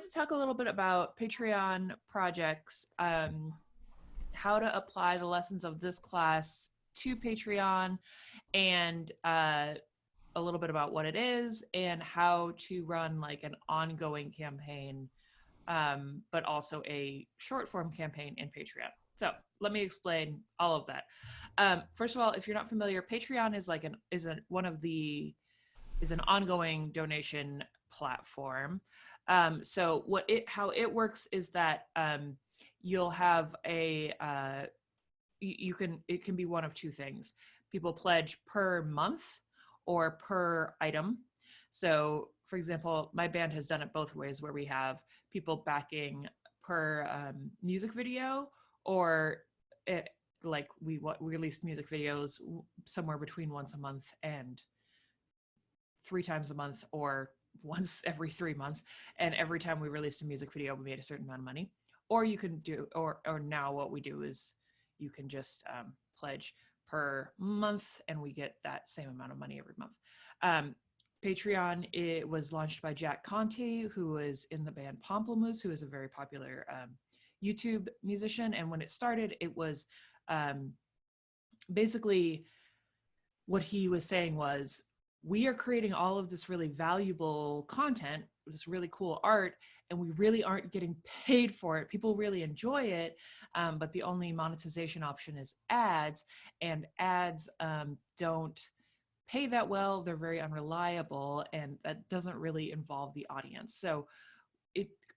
wanted to talk a little bit about Patreon projects, how to apply the lessons of this class to Patreon, and a little bit about what it is and how to run like an ongoing campaign, but also a short form campaign in Patreon. So let me explain all of that. First of all, if you're not familiar, Patreon is like is an ongoing donation platform. So how it works is that you'll have it can be one of two things. People pledge per month or per item. So for example, my band has done it both ways, where we have people backing per music video, or we released music videos somewhere between once a month and 3 times a month, or once every 3 months. And every time we released a music video, we made a certain amount of money. Or you can do, or now what we do is you can just pledge per month, and we get that same amount of money every month. Patreon, it was launched by Jack Conte, who is in the band Pomplamoose, who is a very popular YouTube musician. And when it started, it was basically what he was saying was, we are creating all of this really valuable content, this really cool art, and we really aren't getting paid for it. People really enjoy it, but the only monetization option is ads, and ads don't pay that well. They're very unreliable, and that doesn't really involve the audience. So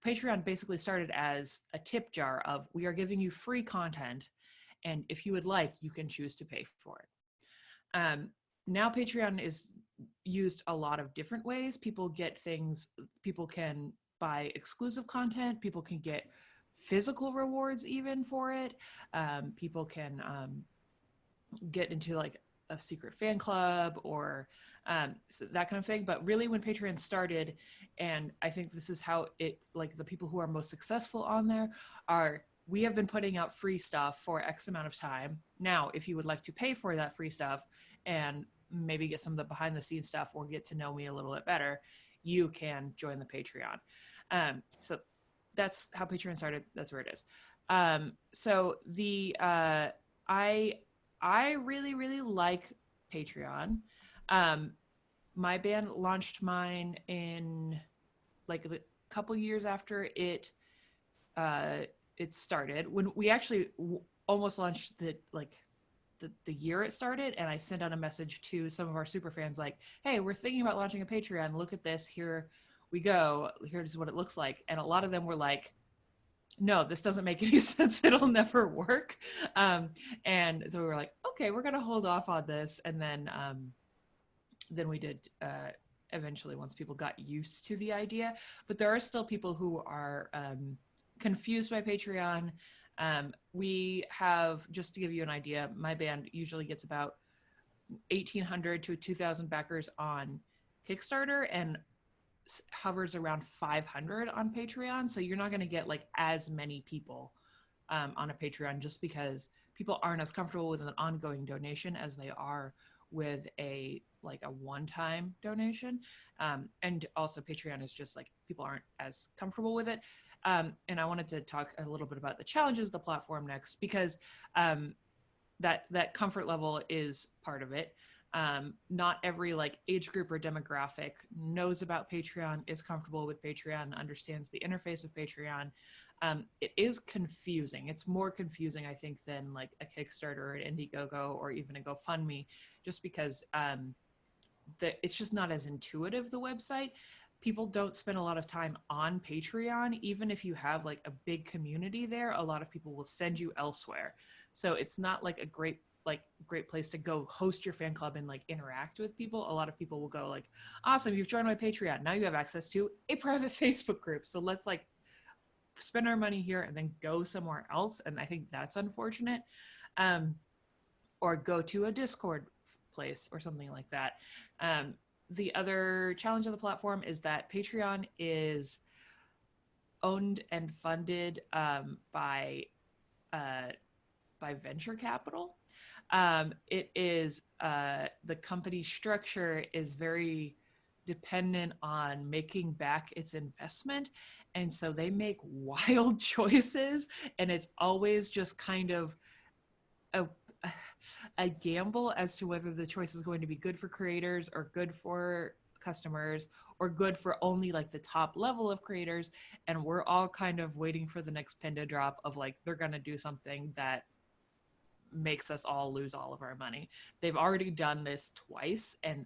Patreon basically started as a tip jar of, we are giving you free content, and if you would like, you can choose to pay for it. Now Patreon is used a lot of different ways. People can buy exclusive content, people can get physical rewards even for it. People can get into like a secret fan club, or so that kind of thing. But really, when Patreon started, and I think this is how it, like, the people who are most successful on there are, we have been putting out free stuff for X amount of time. Now, if you would like to pay for that free stuff and maybe get some of the behind the scenes stuff, or get to know me a little bit better, you can join the Patreon. So that's how Patreon started. That's where it is. So I really, really like Patreon. My band launched mine in like a couple years after it started, when we actually almost launched the year it started. And I sent out a message to some of our super fans like, hey, we're thinking about launching a Patreon. Look at this. Here we go. Here's what it looks like. And a lot of them were like, no, this doesn't make any sense. It'll never work. And so we were like, okay, we're going to hold off on this. And then we did eventually, once people got used to the idea. But there are still people who are confused by Patreon. We have, just to give you an idea, my band usually gets about 1,800 to 2,000 backers on Kickstarter, and hovers around 500 on Patreon. So you're not going to get like as many people on a Patreon, just because people aren't as comfortable with an ongoing donation as they are with a one-time donation. And also Patreon is just like, people aren't as comfortable with it. And I wanted to talk a little bit about the challenges of the platform next, because that comfort level is part of it. Not every like age group or demographic knows about Patreon, is comfortable with Patreon, understands the interface of Patreon. It is confusing. It's more confusing, I think, than like a Kickstarter or an Indiegogo or even a GoFundMe, just because it's just not as intuitive, the website. People don't spend a lot of time on Patreon. Even if you have like a big community there, a lot of people will send you elsewhere. So it's not like a great place to go host your fan club and like interact with people. A lot of people will go like, awesome, you've joined my Patreon. Now you have access to a private Facebook group. So let's like spend our money here and then go somewhere else. And I think that's unfortunate. Or go to a Discord place or something like that. The other challenge of the platform is that Patreon is owned and funded by venture capital. It is the company structure is very dependent on making back its investment, And so they make wild choices, and it's always just kind of a, a gamble as to whether the choice is going to be good for creators or good for customers or good for only like the top level of creators. And we're all kind of waiting for the next pin to drop of like, they're going to do something that makes us all lose all of our money. They've already done this twice, and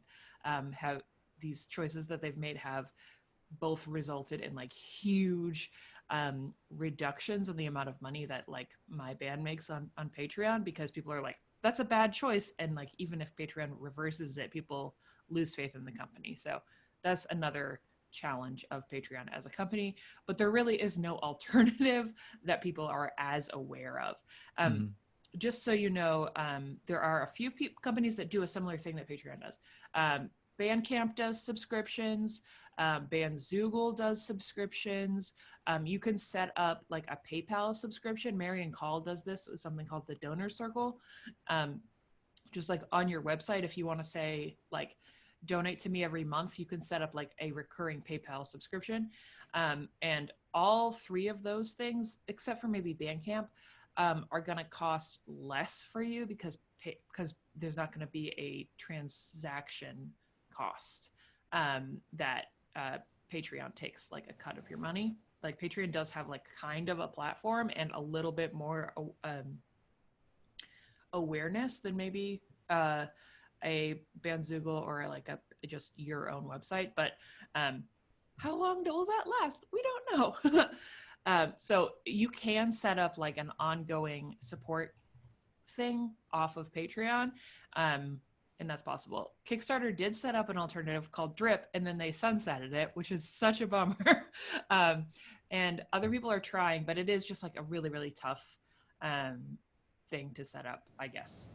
have these choices that they've made have both resulted in like huge reductions in the amount of money that like my band makes on Patreon, because people are like, that's a bad choice. And like, even if Patreon reverses it, people lose faith in the company. So that's another challenge of Patreon as a company, but there really is no alternative that people are as aware of. Just so you know, there are a few companies that do a similar thing that Patreon does. Bandcamp does subscriptions. Bandzoogle does subscriptions. You can set up like a PayPal subscription. Marion Call does this with something called the Donor Circle. Just like on your website, if you want to say like, donate to me every month, you can set up like a recurring PayPal subscription. And all three of those things, except for maybe Bandcamp, are going to cost less for you because there's not going to be a transaction cost that Patreon takes like a cut of your money. Like Patreon does have like kind of a platform and a little bit more awareness than maybe a Bandzoogle or like a just your own website. But how long will that last? We don't know. So you can set up like an ongoing support thing off of Patreon. And that's possible. Kickstarter did set up an alternative called Drip, and then they sunsetted it, which is such a bummer. And other people are trying, but it is just like a really, really tough thing to set up, I guess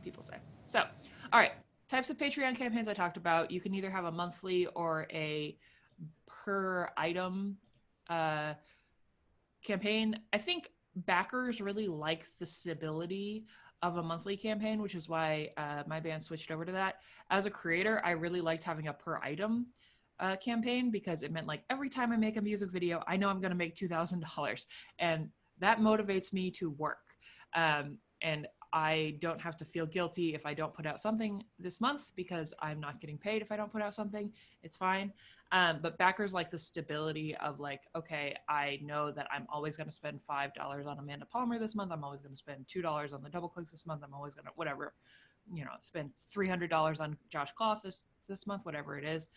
people say. So, all right, types of Patreon campaigns I talked about. You can either have a monthly or a per item campaign. I think backers really like the stability of a monthly campaign, which is why my band switched over to that. As a creator, I really liked having a per item campaign, because it meant like every time I make a music video, I know I'm going to make $2,000, and that motivates me to work. And I don't have to feel guilty if I don't put out something this month, because I'm not getting paid if I don't put out something. It's fine. But backers like the stability of like, okay, I know that I'm always going to spend $5 on Amanda Palmer this month. I'm always going to spend $2 on the double clicks this month. I'm always going to, whatever, spend $300 on Josh Cloth this month, whatever it is.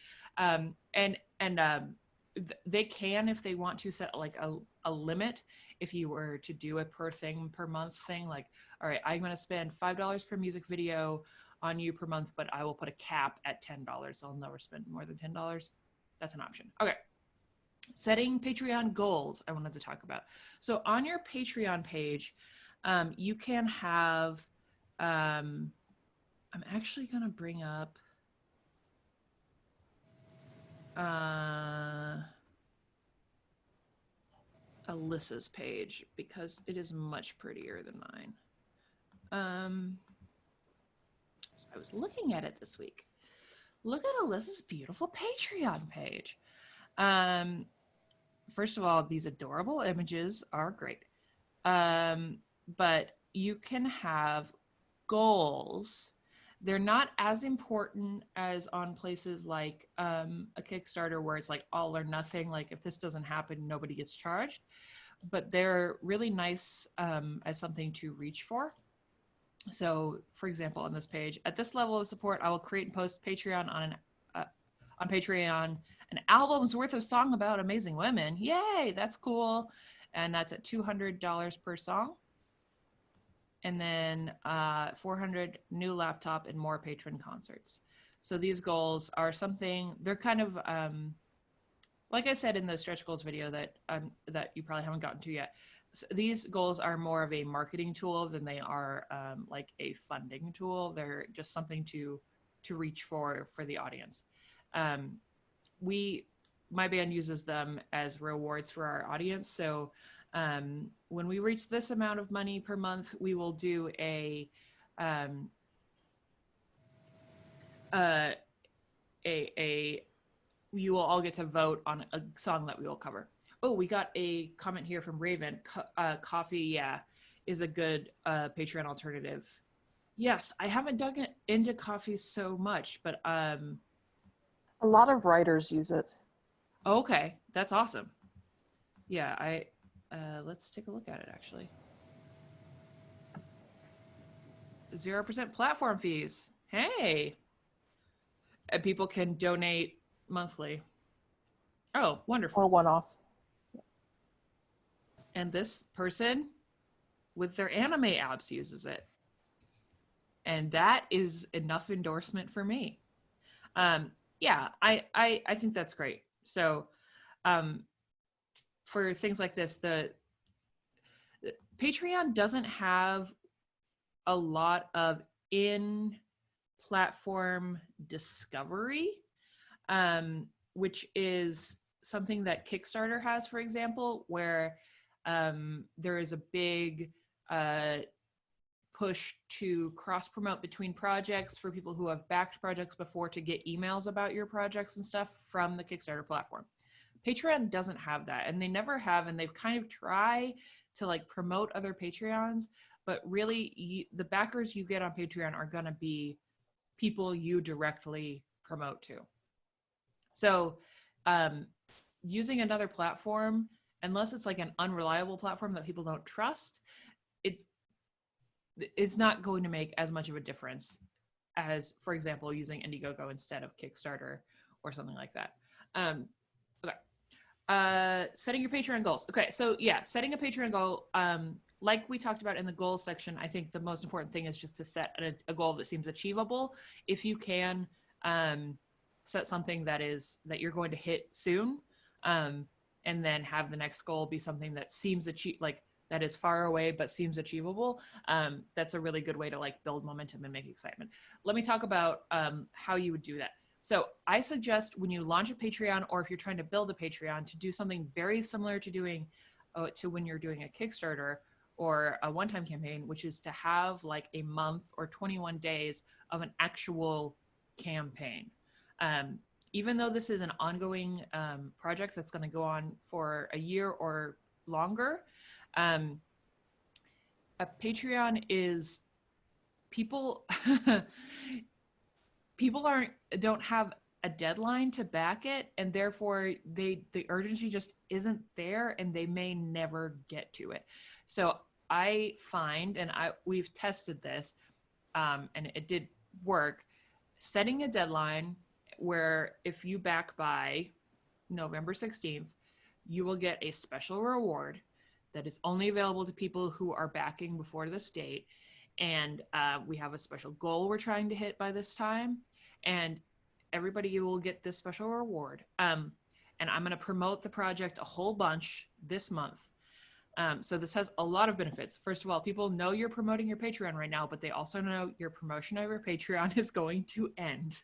They can, if they want to, set like a limit. If you were to do a per month thing, like, all right, I'm going to spend $5 per music video on you per month, but I will put a cap at $10. So I'll never spend more than $10. That's an option. Okay. Setting Patreon goals I wanted to talk about. So on your Patreon page, you can have, I'm actually going to bring up, Alyssa's page, because it is much prettier than mine. So I was looking at it this week. Look at Alyssa's beautiful Patreon page. First of all, these adorable images are great. But you can have goals. They're not as important as on places like a Kickstarter, where it's like all or nothing. Like if this doesn't happen, nobody gets charged. But they're really nice as something to reach for. So, for example, on this page, at this level of support, I will create and post Patreon on Patreon an album's worth of song about amazing women. Yay, that's cool. And that's at $200 per song. And then 400 new laptop and more patron concerts. So these goals are something, they're kind of, like I said in the stretch goals video that you probably haven't gotten to yet. So these goals are more of a marketing tool than they are like a funding tool. They're just something to reach for the audience. My band uses them as rewards for our audience. So when we reach this amount of money per month, we will do you will all get to vote on a song that we will cover. Oh, we got a comment here from Raven. Coffee, yeah, is a good Patreon alternative. Yes, I haven't dug into coffee so much, but A lot of writers use it. okay, that's awesome. Yeah, I let's take a look at it actually. 0% platform fees. Hey, and people can donate monthly. Oh, Or wonderful. one-off. And this person with their anime apps uses it. And that is enough endorsement for me. Yeah, I think that's great. So um, for things like this, the Patreon doesn't have a lot of in platform discovery, which is something that Kickstarter has, for example, where there is a big push to cross promote between projects for people who have backed projects before to get emails about your projects and stuff from the Kickstarter platform. Patreon doesn't have that, and they never have, and they've kind of tried to like promote other Patreons, but really the backers you get on Patreon are going to be people you directly promote to. So using another platform, unless it's like an unreliable platform that people don't trust, it's not going to make as much of a difference as, for example, using Indiegogo instead of Kickstarter or something like that. Okay. Setting your Patreon goals. Okay, so yeah, setting a Patreon goal, like we talked about in the goals section, I think the most important thing is just to set a goal that seems achievable. If you can set something that you're going to hit soon, and then have the next goal be something that seems that is far away but seems achievable, that's a really good way to like build momentum and make excitement. Let me talk about how you would do that. So I suggest when you launch a Patreon, or if you're trying to build a Patreon, to do something very similar to doing to when you're doing a Kickstarter or a one-time campaign, which is to have like a month or 21 days of an actual campaign. Even though this is an ongoing project that's going to go on for a year or longer, a Patreon is people don't have a deadline to back it, and therefore the urgency just isn't there, and they may never get to it. So I find, and we've tested this, and it did work, setting a deadline where if you back by November 16th, you will get a special reward that is only available to people who are backing before this date. And we have a special goal we're trying to hit by this time. And everybody will get this special reward. And I'm going to promote the project a whole bunch this month. So this has a lot of benefits. First of all, people know you're promoting your Patreon right now, but they also know your promotion of your Patreon is going to end.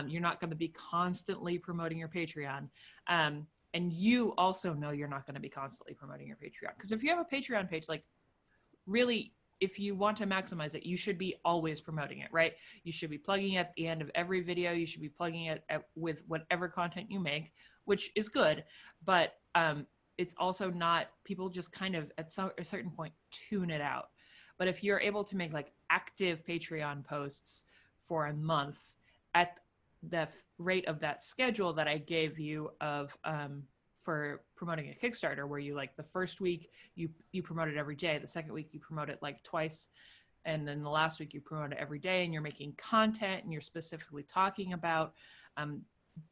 You're not going to be constantly promoting your Patreon. And you also know you're not going to be constantly promoting your Patreon. Because if you have a Patreon page, like really, if you want to maximize it, you should be always promoting it, right? You should be plugging it at the end of every video. You should be plugging it with whatever content you make, which is good. But it's also not, people just kind of at a certain point tune it out. But if you're able to make like active Patreon posts for a month at the rate of that schedule that I gave you of for promoting a Kickstarter, where you like the first week you promote it every day, the second week you promote it like twice, and then the last week you promote it every day, and you're making content and you're specifically talking about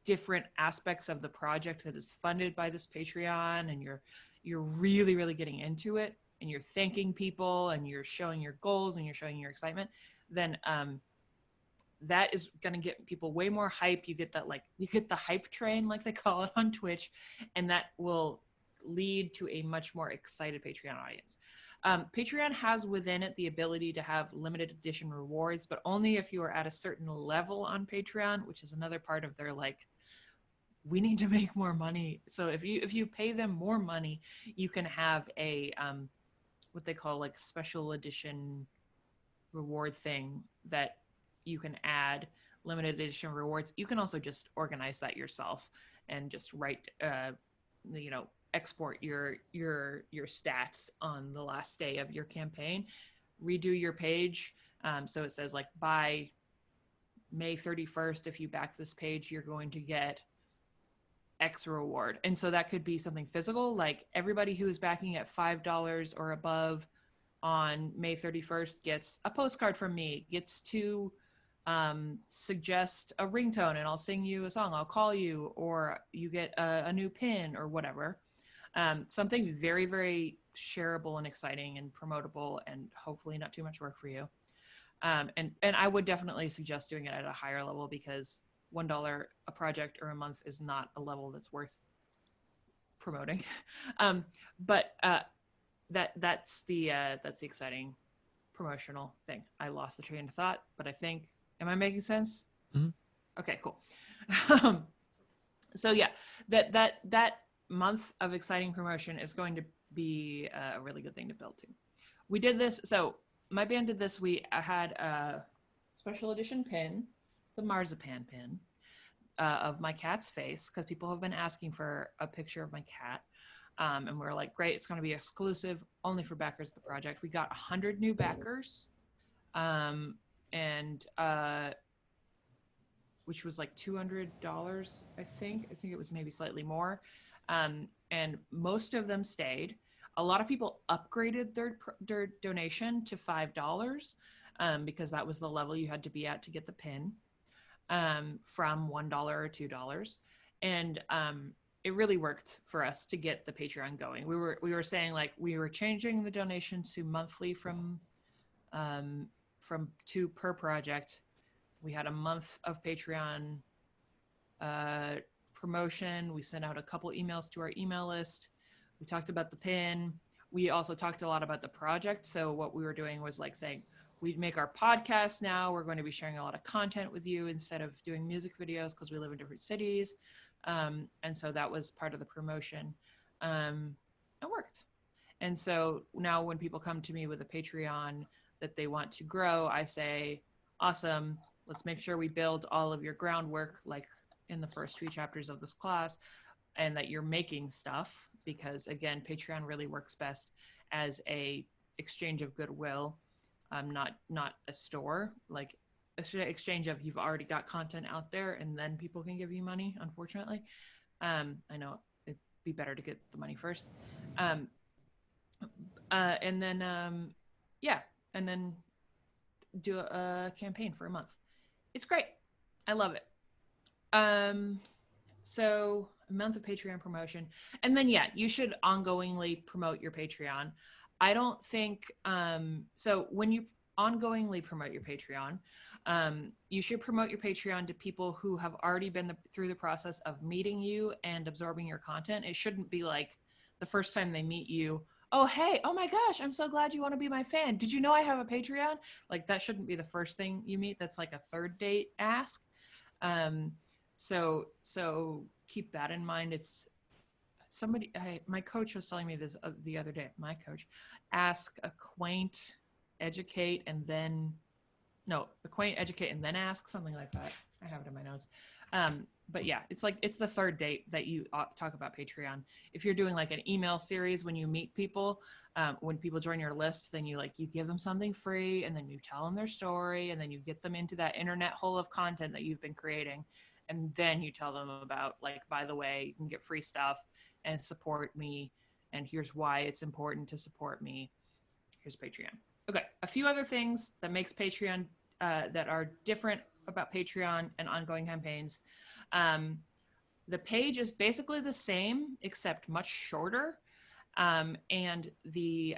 different aspects of the project that is funded by this Patreon, and you're really getting into it, and you're thanking people, and you're showing your goals, and you're showing your excitement, then that is going to get people way more hype. You get the hype train, like they call it on Twitch, and that will lead to a much more excited Patreon audience. Patreon has within it the ability to have limited edition rewards, but only if you are at a certain level on Patreon, which is another part of their like, we need to make more money. So if you pay them more money, you can have a what they call like special edition reward thing that you can add limited edition rewards. You can also just organize that yourself and just write export your stats on the last day of your campaign, redo your page. So it says like by May 31st, if you back this page, you're going to get X reward. And so that could be something physical, like everybody who is backing at $5 or above on May 31st gets a postcard from me, gets to suggest a ringtone and I'll sing you a song, I'll call you, or you get a new pin or whatever. Something very, very shareable and exciting and promotable and hopefully not too much work for you. And I would definitely suggest doing it at a higher level because $1 a project or a month is not a level that's worth promoting. But that's the exciting promotional thing. I lost the train of thought, but I think, am I making sense? Mm-hmm. Okay, cool. So yeah, that month of exciting promotion is going to be a really good thing to build to. We did this, so my band did this. We had a special edition pin, the marzipan pin, of my cat's face, because people have been asking for a picture of my cat. And we're like, great, it's going to be exclusive only for backers of the project. We got 100 new backers, which was like $200, I think. I think it was maybe slightly more. And most of them stayed. A lot of people upgraded their donation to $5 because that was the level you had to be at to get the pin, from $1 or $2. And it really worked for us to get the Patreon going. We were saying like we were changing the donation to monthly from 2 per project. We had a month of Patreon promotion. We sent out a couple emails to our email list. We talked about the pin. We also talked a lot about the project. So what we were doing was like saying, we'd make our podcast now. We're going to be sharing a lot of content with you instead of doing music videos because we live in different cities. And so that was part of the promotion. It worked. And so now when people come to me with a Patreon that they want to grow, I say, awesome, let's make sure we build all of your groundwork, like in the first few chapters of this class, and that you're making stuff, because again, Patreon really works best as a exchange of goodwill, not a store, like exchange of you've already got content out there and then people can give you money, unfortunately. I know it'd be better to get the money first. And then do a campaign for a month. It's great. I love it. So a month of Patreon promotion. And then, yeah, you should ongoingly promote your Patreon. I don't think, so when you ongoingly promote your Patreon, you should promote your Patreon to people who have already been through the process of meeting you and absorbing your content. It shouldn't be like the first time they meet you, oh, hey, oh my gosh, I'm so glad you want to be my fan. Did you know I have a Patreon? Like that shouldn't be the first thing you meet. That's like a third date ask. So keep that in mind. It's somebody, my coach was telling me this the other day. My coach, ask, acquaint, educate, and then, no, acquaint, educate, and then ask, something like that. I have it in my notes. But yeah, it's like, it's the third date that you talk about Patreon. If you're doing like an email series, when you meet people, when people join your list, then you give them something free, and then you tell them their story, and then you get them into that internet hole of content that you've been creating. And then you tell them about, like, by the way, you can get free stuff and support me. And here's why it's important to support me. Here's Patreon. Okay, a few other things that makes Patreon, that are different about Patreon and ongoing campaigns. The page is basically the same, except much shorter. And you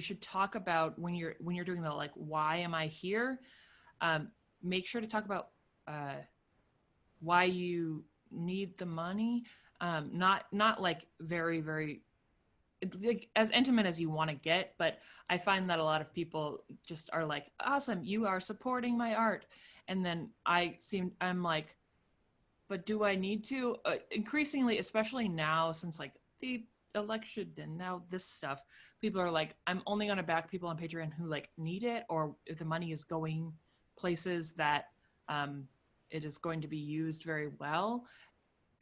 should talk about when you're doing the, like, why am I here? Make sure to talk about why you need the money. Not like very, very, like, as intimate as you want to get, but I find that a lot of people just are like, awesome, you are supporting my art. And then I'm like, but do I need to? Increasingly, especially now, since like the election and now this stuff, people are like, I'm only going to back people on Patreon who like need it, or if the money is going places that it is going to be used very well.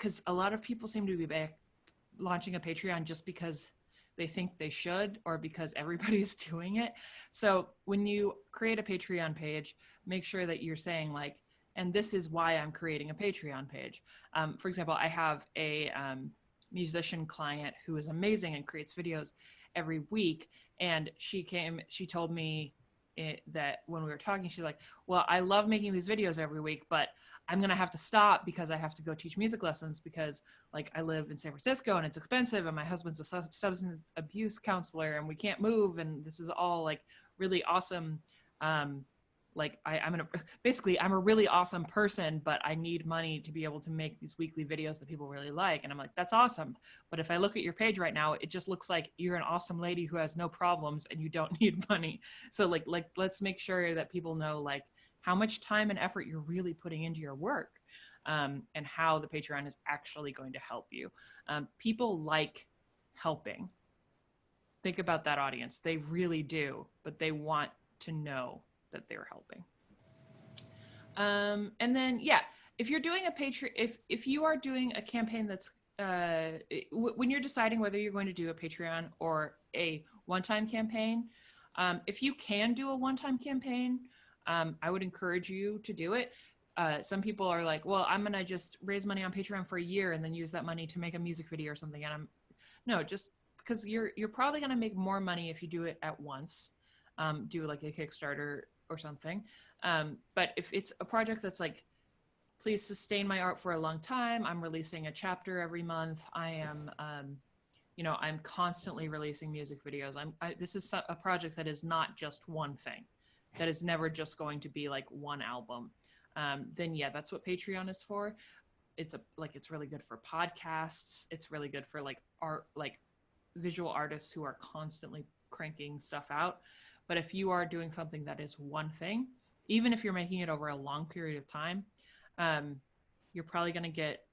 because a lot of people seem to be launching a Patreon just because they think they should or because everybody's doing it. So when you create a Patreon page, make sure that you're saying like, and this is why I'm creating a Patreon page. For example, I have a musician client who is amazing and creates videos every week. And she told me that when we were talking, she's like, well, I love making these videos every week, but I'm going to have to stop because I have to go teach music lessons because like I live in San Francisco and it's expensive and my husband's a substance abuse counselor and we can't move. And this is all like really awesome. Like I'm a really awesome person, but I need money to be able to make these weekly videos that people really like. And I'm like, that's awesome. But if I look at your page right now, it just looks like you're an awesome lady who has no problems and you don't need money. So like, let's make sure that people know like how much time and effort you're really putting into your work, and how the Patreon is actually going to help you. People like helping. Think about that audience. They really do, but they want to know that they're helping. And then, yeah, if you're doing a Patreon, if you are doing a campaign that's, when you're deciding whether you're going to do a Patreon or a one-time campaign, if you can do a one-time campaign, I would encourage you to do it. Some people are like, well, I'm going to just raise money on Patreon for a year and then use that money to make a music video or something. And no, just because you're probably going to make more money if you do it at once, do like a Kickstarter or something. But if it's a project that's like, please sustain my art for a long time, I'm releasing a chapter every month. I am, I'm constantly releasing music videos. This is a project that is not just one thing, that is never just going to be like one album. Then yeah, that's what Patreon is for. It's really good for podcasts. It's really good for like art, like visual artists who are constantly cranking stuff out. But if you are doing something that is one thing, even if you're making it over a long period of time, you're probably going to get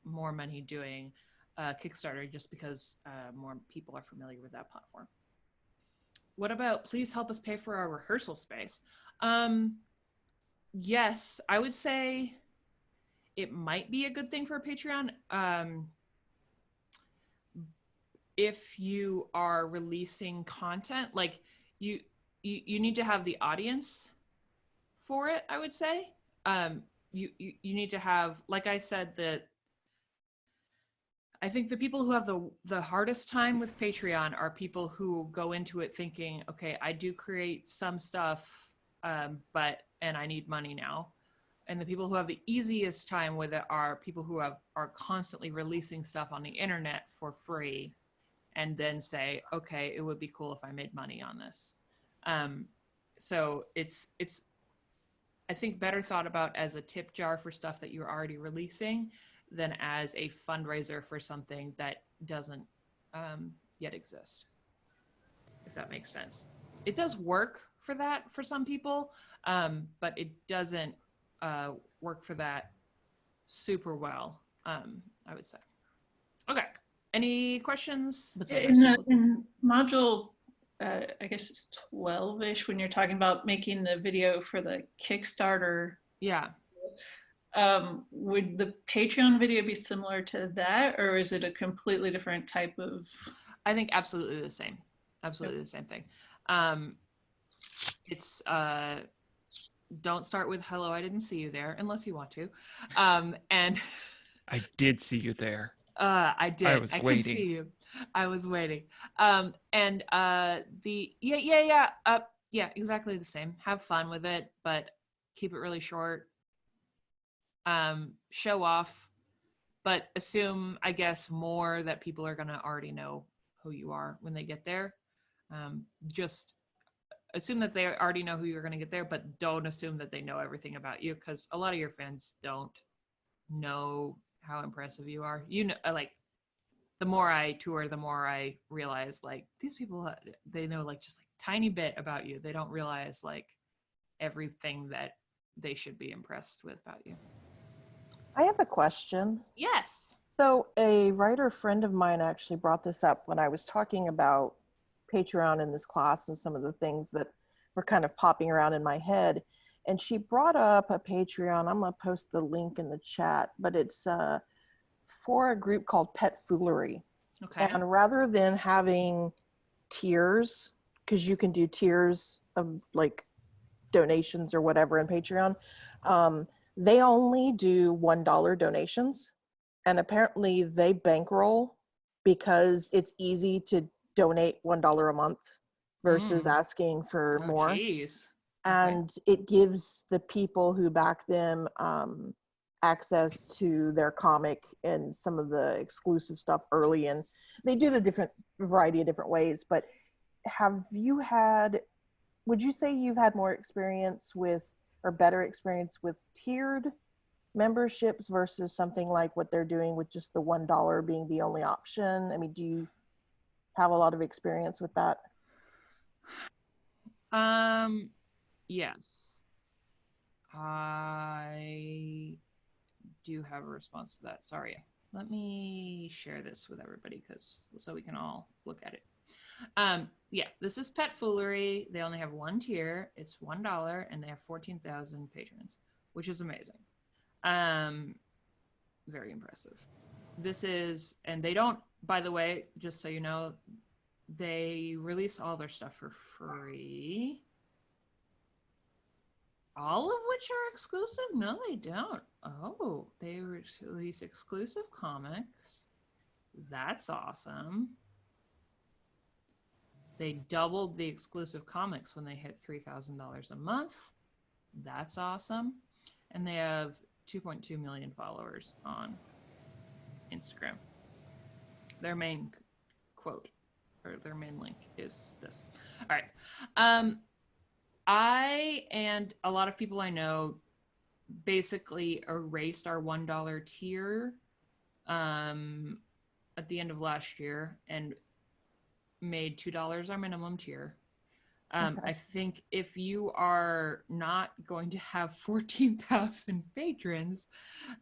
more money doing Kickstarter just because more people are familiar with that platform. What about please help us pay for our rehearsal space? Yes, I would say it might be a good thing for a Patreon. If you are releasing content, like you need to have the audience for it, I would say. You need to have, like I said, I think the people who have the hardest time with Patreon are people who go into it thinking, okay, I do create some stuff, and I need money now. And the people who have the easiest time with it are people who are constantly releasing stuff on the internet for free and then say, okay, it would be cool if I made money on this. So it's I think better thought about as a tip jar for stuff that you're already releasing than as a fundraiser for something that doesn't yet exist, if that makes sense. It does work for that for some people, but it doesn't work for that super well, I would say. Okay, any questions? In module, I guess it's 12-ish, when you're talking about making the video for the Kickstarter. Yeah. Would the Patreon video be similar to that, or is it a completely different type of? I think absolutely the same. Absolutely the same thing. It's don't start with hello, I didn't see you there, unless you want to. And I did see you there. I did. I was waiting. Could see you. I was waiting. Yeah, exactly the same. Have fun with it, but keep it really short. Show off, but assume, I guess, more that people are gonna already know who you are when they get there. Just assume that they already know who you're gonna get there, but don't assume that they know everything about you, because a lot of your fans don't know how impressive you are. You know, like the more I tour, the more I realize like these people, they know like just like tiny bit about you. They don't realize like everything that they should be impressed with about you. I have a question. Yes. So a writer friend of mine actually brought this up when I was talking about Patreon in this class and some of the things that were kind of popping around in my head. And she brought up a Patreon. I'm going to post the link in the chat, but it's for a group called Pet Foolery. Okay. And rather than having tiers, because you can do tiers of like donations or whatever in Patreon, they only do $1 donations. And apparently they bankroll because it's easy to donate $1 a month versus asking for Oh, more. geez. And it gives the people who back them access to their comic and some of the exclusive stuff early. And they do it a different variety of different ways. But would you say you've had more experience with, or better experience with, tiered memberships versus something like what they're doing with just the $1 being the only option? I mean, do you have a lot of experience with that? Yes. I do have a response to that. Sorry. Let me share this with everybody so we can all look at it. Yeah, this is Pet Foolery. They only have one tier. It's $1 and they have 14,000 patrons, which is amazing. Very impressive. This is, and they don't, by the way, just so you know, they release all their stuff for free. All of which are exclusive? No, they don't. Oh, they release exclusive comics. That's awesome. They doubled the exclusive comics when they hit $3,000 a month. That's awesome. And they have 2.2 million followers on Instagram. Their main quote, or their main link is this. All right. I and a lot of people I know basically erased our $1 tier at the end of last year and made $2 our minimum tier. I think if you are not going to have 14,000 patrons,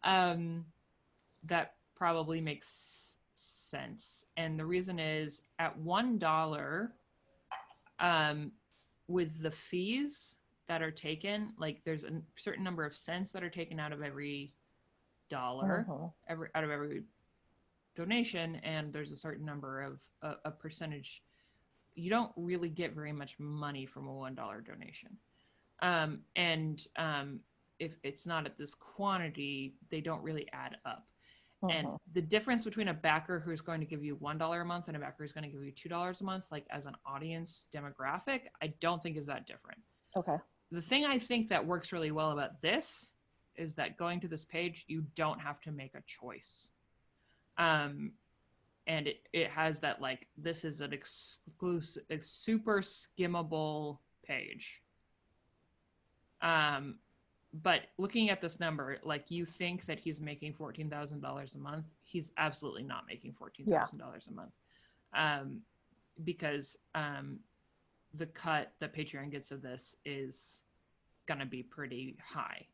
that probably makes sense. And the reason is at $1, with the fees that are taken, like there's a certain number of cents that are taken out of every dollar, out of every donation, and there's a certain number of a percentage. You don't really get very much money from a $1 donation. If it's not at this quantity, they don't really add up. And the difference between a backer who's going to give you $1 a month and a backer who's going to give you $2 a month, like as an audience demographic, I don't think is that different. Okay. The thing I think that works really well about this is that going to this page, you don't have to make a choice. And it has that, like, this is an exclusive, super skimmable page. But looking at this number, like, you think that he's making $14,000 a month. He's absolutely not making $14,000 a month. Because the cut that Patreon gets of this is going to be pretty high.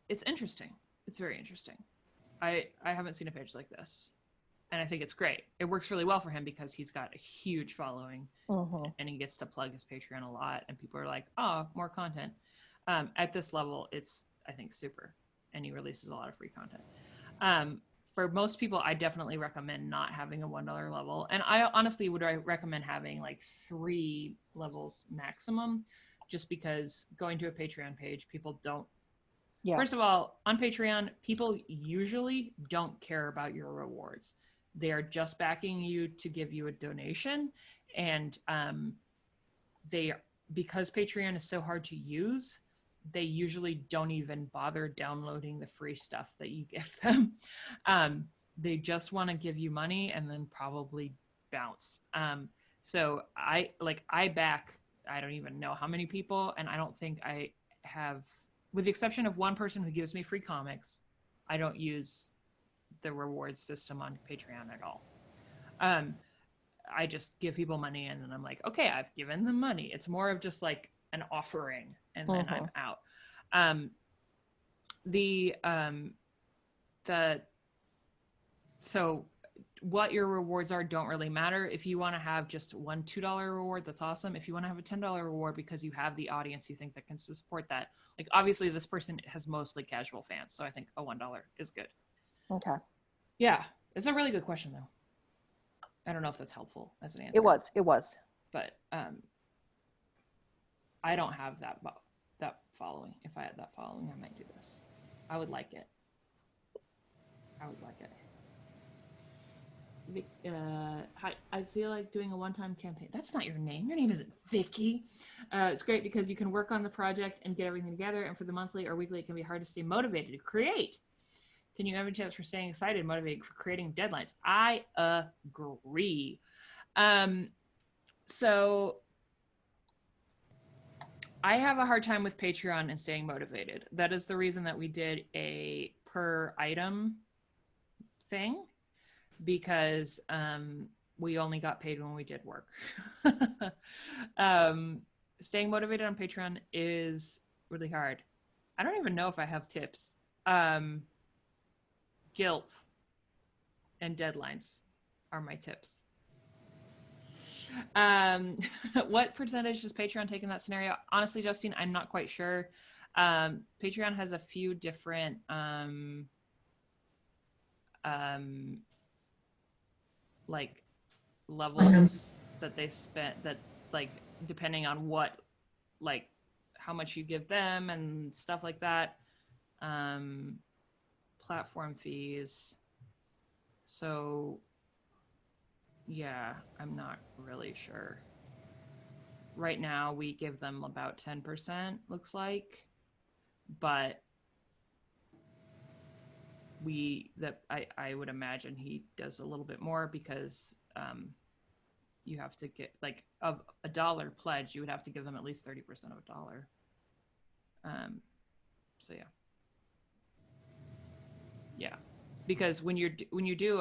It's interesting. It's very interesting. I haven't seen a page like this. And I think it's great. It works really well for him because he's got a huge following and he gets to plug his Patreon a lot. And people are like, oh, more content. At this level, it's, I think, super. And he releases a lot of free content. For most people, I definitely recommend not having a $1 level. And I honestly would recommend having like 3 levels maximum, just because going to a Patreon page, people don't. Yeah. First of all, on Patreon, people usually don't care about your rewards. They are just backing you to give you a donation. And because Patreon is so hard to use, they usually don't even bother downloading the free stuff that you give them. They just want to give you money and then probably bounce. So I back, I don't even know how many people, and I don't think I have, with the exception of one person who gives me free comics, I don't use the reward system on Patreon at all. I just give people money and then I'm like, okay, I've given them money. It's more of just like an offering and then I'm out. So what your rewards are don't really matter. If you want to have just one $2 reward, that's awesome. If you want to have a $10 reward because you have the audience you think that can support that, like obviously this person has mostly casual fans, so I think a $1 is good. Okay. Yeah, it's a really good question though. I don't know if that's helpful as an answer. It was. But I don't have that following. If I had that following, I might do this. I would like it. Hi, I feel like doing a one-time campaign. That's not your name. Your name isn't Vicky. It's great because you can work on the project and get everything together. And for the monthly or weekly, it can be hard to stay motivated to create. Can you have a chance for staying excited, motivated for creating deadlines? I agree. So I have a hard time with Patreon and staying motivated. That is the reason that we did a per item thing, because we only got paid when we did work. Staying motivated on Patreon is really hard. I don't even know if I have tips. Guilt and deadlines are my tips. What percentage does Patreon take in that scenario? Honestly, Justine, I'm not quite sure. Patreon has a few different like levels that they spent, that like depending on what, like how much you give them and stuff like that. Platform fees. So yeah, I'm not really sure. Right now we give them about 10%, looks like, but I would imagine he does a little bit more, because you have to get, like, of $1 pledge, you would have to give them at least 30% of $1. So yeah, because when you do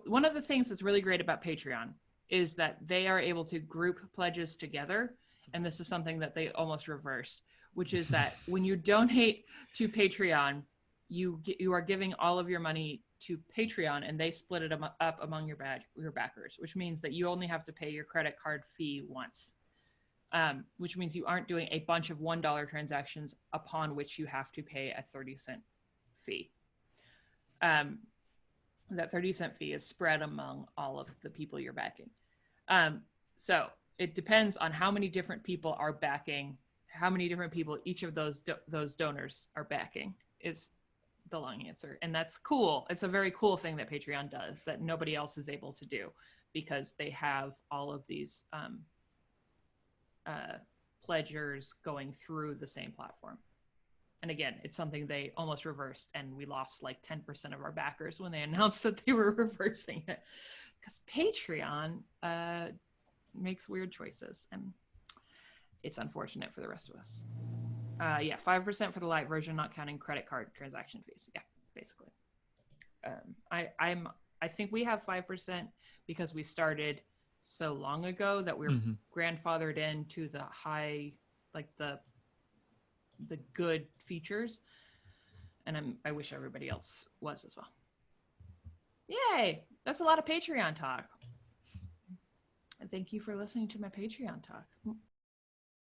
one of the things that's really great about Patreon is that they are able to group pledges together, and this is something that they almost reversed, which is that when you donate to Patreon, you are giving all of your money to Patreon, and they split it up among your backers, which means that you only have to pay your credit card fee once, which means you aren't doing a bunch of $1 transactions upon which you have to pay a 30-cent fee. That 30-cent fee is spread among all of the people you're backing. So it depends on how many different people are backing, how many different people each of those donors are backing is the long answer. And that's cool. It's a very cool thing that Patreon does that nobody else is able to do, because they have all of these pledgers going through the same platform. And again, it's something they almost reversed, and we lost like 10% of our backers when they announced that they were reversing it, because Patreon makes weird choices, and it's unfortunate for the rest of us. 5% for the light version, not counting credit card transaction fees. Yeah, basically. I think we have 5% because we started so long ago that we're grandfathered into the high, like the good features, and I wish everybody else was as well. Yay, that's a lot of Patreon talk. Thank you for listening to my Patreon talk.